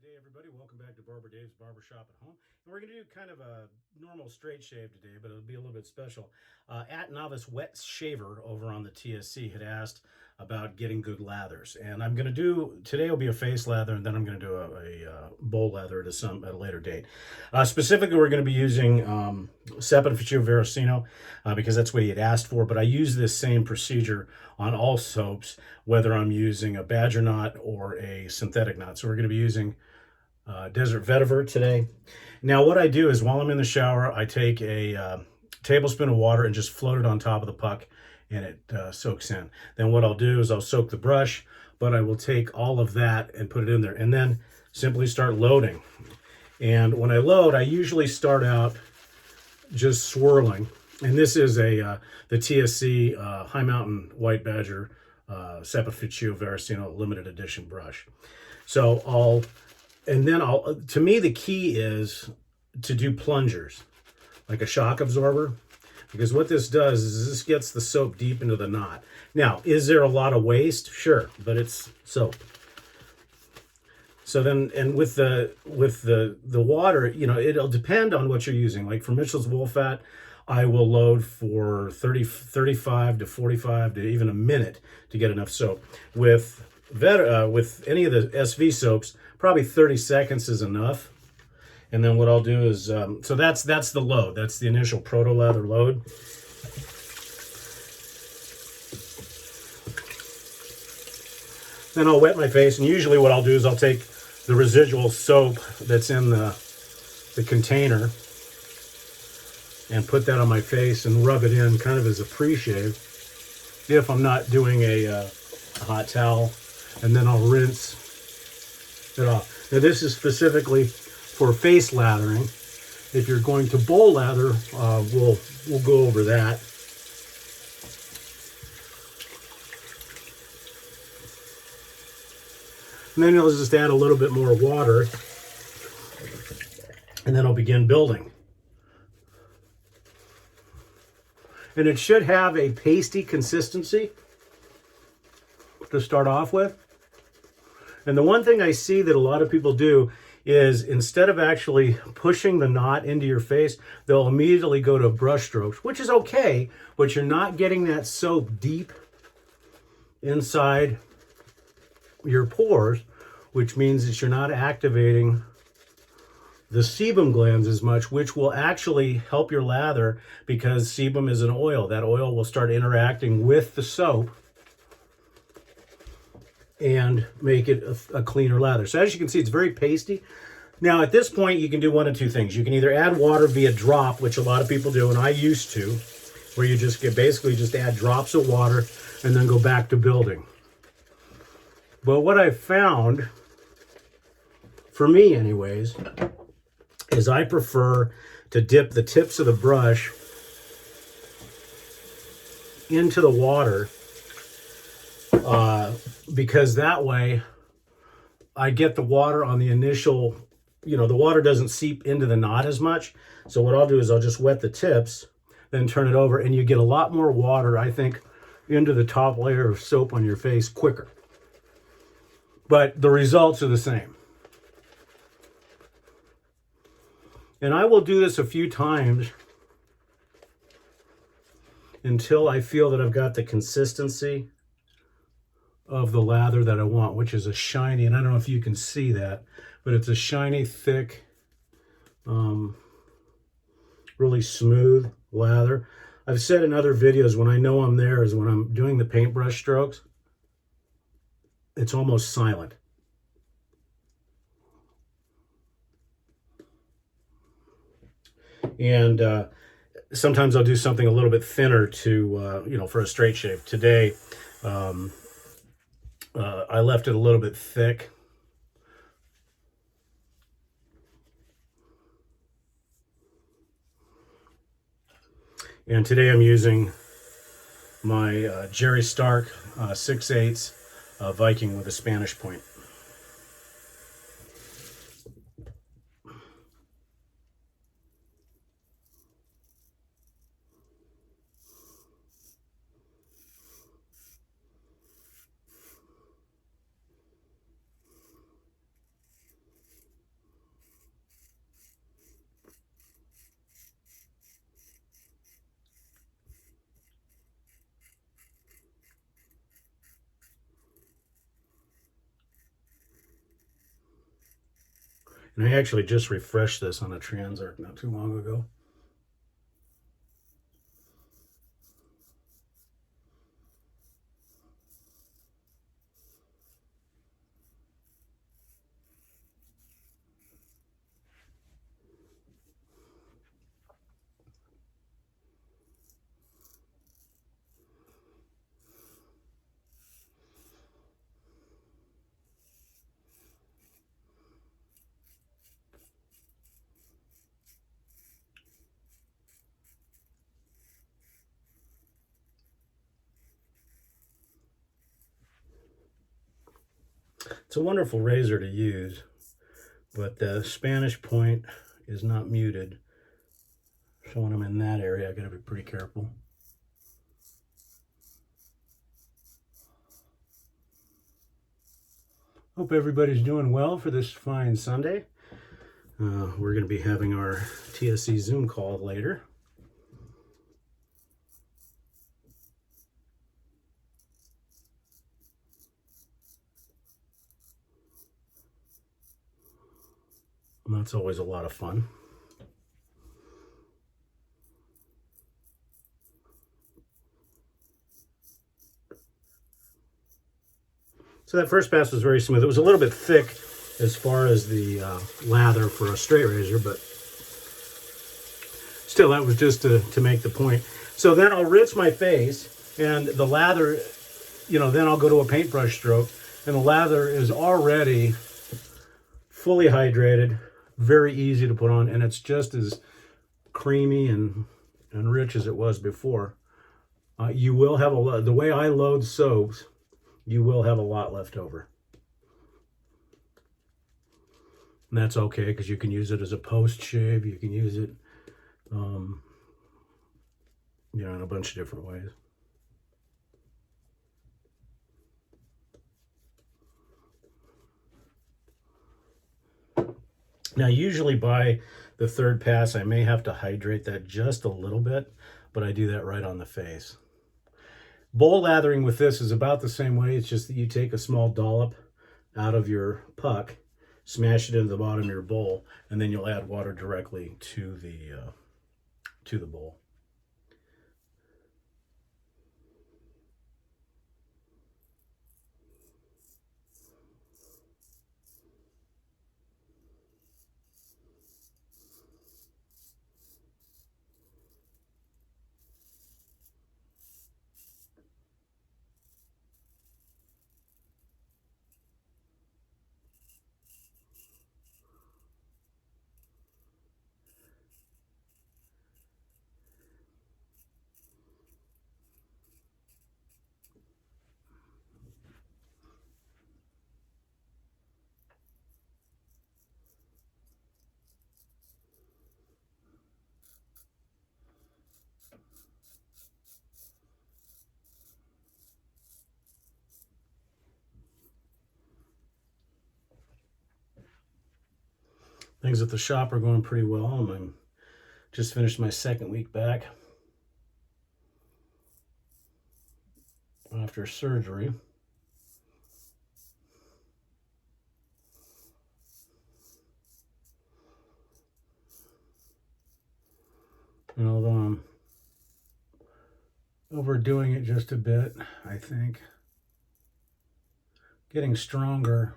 day, everybody. Welcome back to Barber Dave's Barbershop at Home. And we're going to do kind of a normal straight shave today, but it'll be a little bit special. At Novice Wet Shaver over on the TSC had asked about getting good lathers. And I'm going to do, today will be a face lather, and then I'm going to do a bowl lather at a later date. Specifically, we're going to be using Sapid Veracino because that's what he had asked for, but I use this same procedure on all soaps, whether I'm using a badger knot or a synthetic knot. So we're going to be using Desert Vetiver today. Now what I do is while I'm in the shower, I take a tablespoon of water and just float it on top of the puck, and it soaks in. Then what I'll do is I'll soak the brush, but I will take all of that and put it in there and then simply start loading. And when I load, I usually start out just swirling. And this is the TSC High Mountain White Badger Sapid Veracino limited edition brush. So to me the key is to do plungers, like a shock absorber, because what this does is this gets the soap deep into the knot. Now, is there a lot of waste? Sure, but it's soap. So then, and with the water, you know, it'll depend on what you're using. Like for Mitchell's Wool Fat, I will load for 35 to 45 to even a minute to get enough soap. With any of the SV soaps, probably 30 seconds is enough. And then what I'll do is, so that's the load. That's the initial proto lather load. Then I'll wet my face, and usually what I'll do is I'll take the residual soap that's in the container and put that on my face and rub it in kind of as a pre-shave if I'm not doing a hot towel, and then I'll rinse it off. Now this is specifically for face lathering. If you're going to bowl lather, we'll go over that. And then I'll just add a little bit more water, and then I'll begin building. And it should have a pasty consistency to start off with. And the one thing I see that a lot of people do is instead of actually pushing the knot into your face, they'll immediately go to brush strokes, which is okay, but you're not getting that soap deep inside your pores, which means that you're not activating the sebum glands as much, which will actually help your lather, because sebum is an oil. That oil will start interacting with the soap and make it a cleaner lather. So as you can see, it's very pasty. Now at this point, you can do one of two things. You can either add water via drop, which a lot of people do, and I used to, where you basically just add drops of water and then go back to building. But what I've found, for me anyways, is I prefer to dip the tips of the brush into the water, because that way I get the water on the initial, you know, the water doesn't seep into the knot as much. So what I'll do is I'll just wet the tips, then turn it over, and you get a lot more water, I think, into the top layer of soap on your face quicker. But the results are the same. And I will do this a few times until I feel that I've got the consistency of the lather that I want, which is a shiny, and I don't know if you can see that, but it's a shiny, thick, really smooth lather. I've said in other videos, when I know I'm there is when I'm doing the paintbrush strokes. It's almost silent. And sometimes I'll do something a little bit thinner to, you know, for a straight shave. Today, I left it a little bit thick. And today I'm using my Jerry Stark 6/8 Viking with a Spanish point. And I actually just refreshed this on a Transarc not too long ago. It's a wonderful razor to use, but the Spanish point is not muted. So when I'm in that area, I gotta be pretty careful. Hope everybody's doing well for this fine Sunday. We're gonna be having our TSC Zoom call later. And that's always a lot of fun. So that first pass was very smooth. It was a little bit thick as far as the lather for a straight razor, but still, that was just to make the point. So then I'll rinse my face, and the lather, you know, then I'll go to a paintbrush stroke, and the lather is already fully hydrated, very easy to put on, and it's just as creamy and rich as it was before. You will have a lot, the way I load soaps, you will have a lot left over. And that's okay, because you can use it as a post shave, you can use it you know, in a bunch of different ways. Now, usually by the third pass, I may have to hydrate that just a little bit, but I do that right on the face. Bowl lathering with this is about the same way. It's just that you take a small dollop out of your puck, smash it into the bottom of your bowl, and then you'll add water directly to the bowl. Things at the shop are going pretty well. I'm just finished my second week back after surgery. And although I'm overdoing it just a bit, I think getting stronger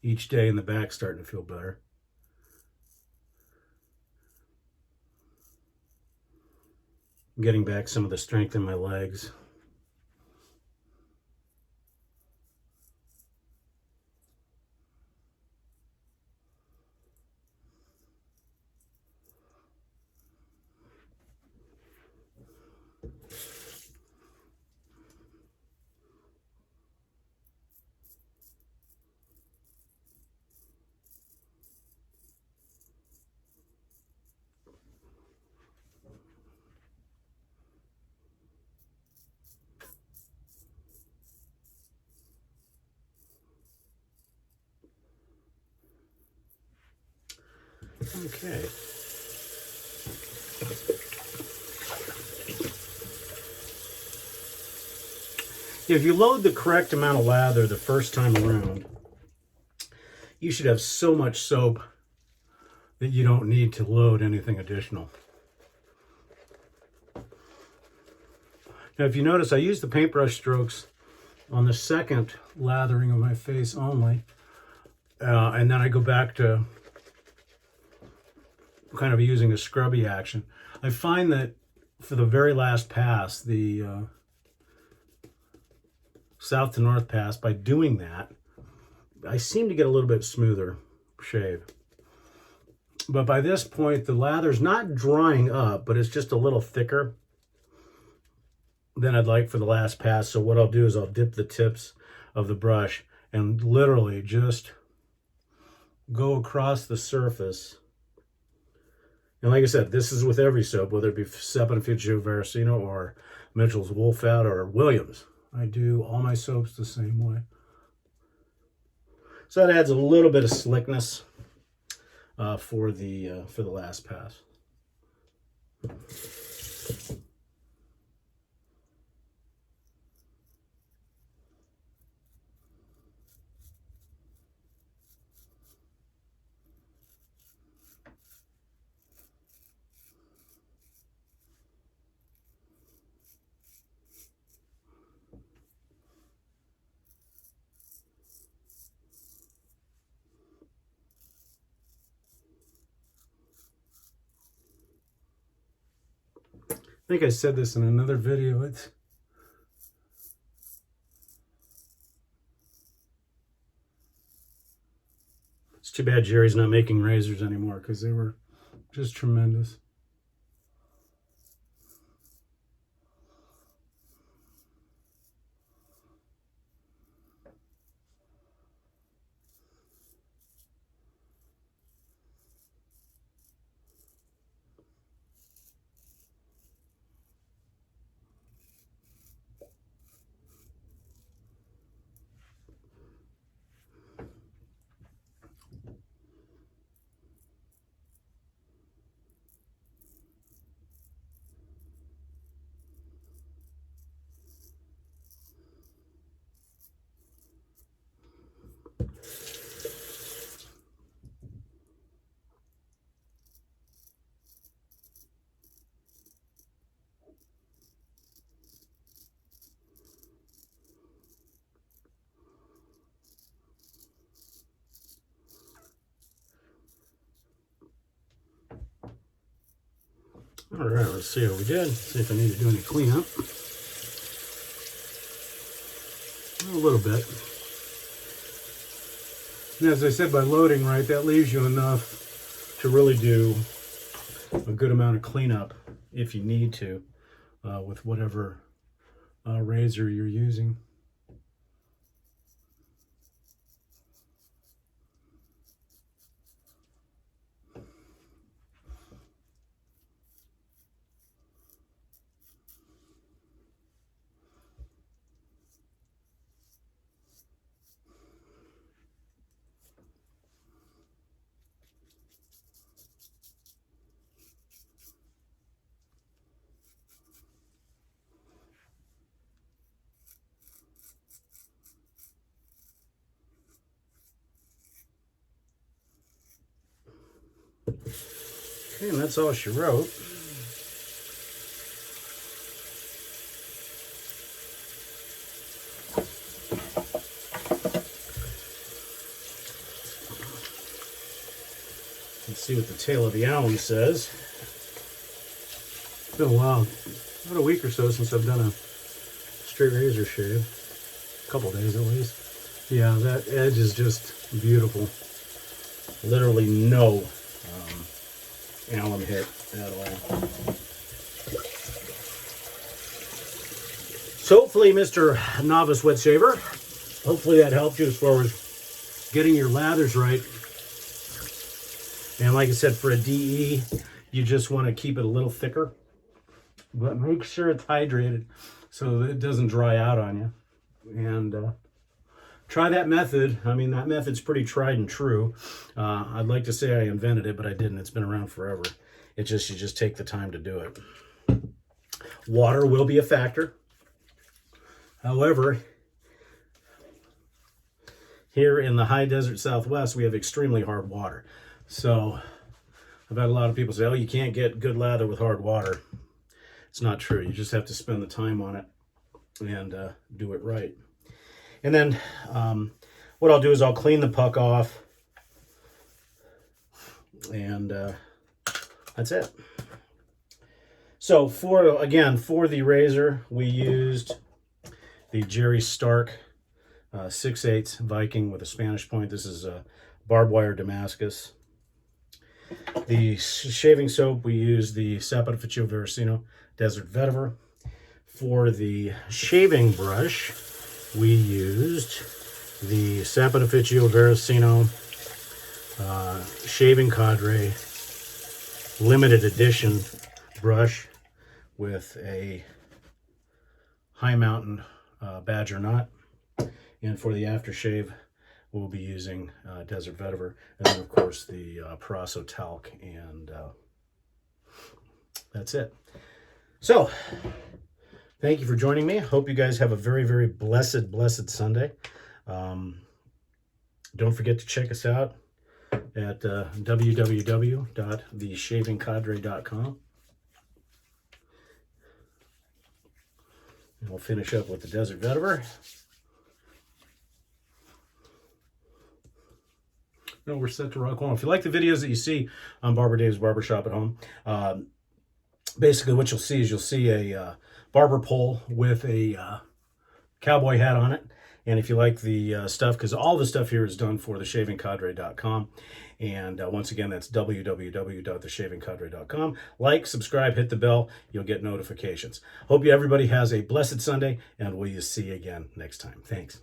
each day in the back, starting to feel better. Getting back some of the strength in my legs. Okay. If you load the correct amount of lather the first time around, you should have so much soap that you don't need to load anything additional. Now, if you notice, I use the paintbrush strokes on the second lathering of my face only, and then I go back to kind of using a scrubby action. I find that for the very last pass, the south to north pass, by doing that, I seem to get a little bit smoother shave. But by this point, the lather's not drying up, but it's just a little thicker than I'd like for the last pass. So what I'll do is I'll dip the tips of the brush and literally just go across the surface. And like I said, this is with every soap, whether it be Sepa Veracino or Mitchell's Wolfat or Williams. I do all my soaps the same way. So that adds a little bit of slickness for the last pass. I think I said this in another video. It's too bad Jerry's not making razors anymore, because they were just tremendous. All right, let's see how we did. See if I need to do any cleanup. A little bit. And as I said, by loading right, that leaves you enough to really do a good amount of cleanup if you need to with whatever razor you're using. Okay, and that's all she wrote. Let's see what the tail of the alum says. It's been a while, about a week or so since I've done a straight razor shave. A couple days at least. Yeah, that edge is just beautiful. Literally no alum hit at all. So hopefully, Mr. Novice Wet Shaver, hopefully that helped you as far as getting your lathers right. And like I said, for a DE, you just want to keep it a little thicker, but make sure it's hydrated so that it doesn't dry out on you. And try that method. I mean, that method's pretty tried and true. I'd like to say I invented it, but I didn't. It's been around forever. It's just, you just take the time to do it. Water will be a factor. However, here in the high desert Southwest, we have extremely hard water. So I've had a lot of people say, oh, you can't get good lather with hard water. It's not true. You just have to spend the time on it and do it right. And then what I'll do is I'll clean the puck off, and that's it. So for the razor, we used the Jerry Stark 6/8 Viking with a Spanish point. This is a barbed wire Damascus. The shaving soap, we used the Sapota Ficcio Desert Vetiver. For the shaving brush, we used the Sapota Ficcio Shaving Cadre limited edition brush with a high mountain badger knot. And for the aftershave, we'll be using Desert Vetiver, and then of course the Parasso talc, and that's it. So thank you for joining me. Hope you guys have a very, very blessed Sunday. Don't forget to check us out at www.theshavingcadre.com. And we'll finish up with the Desert Vetiver. No, we're set to rock on. If you like the videos that you see on Barber Dave's Barbershop at Home, basically what you'll see is a barber pole with a cowboy hat on it. And if you like the stuff, because all the stuff here is done for theshavingcadre.com. And once again, that's www.theshavingcadre.com. Like, subscribe, hit the bell. You'll get notifications. Hope everybody has a blessed Sunday, and we'll see you again next time. Thanks.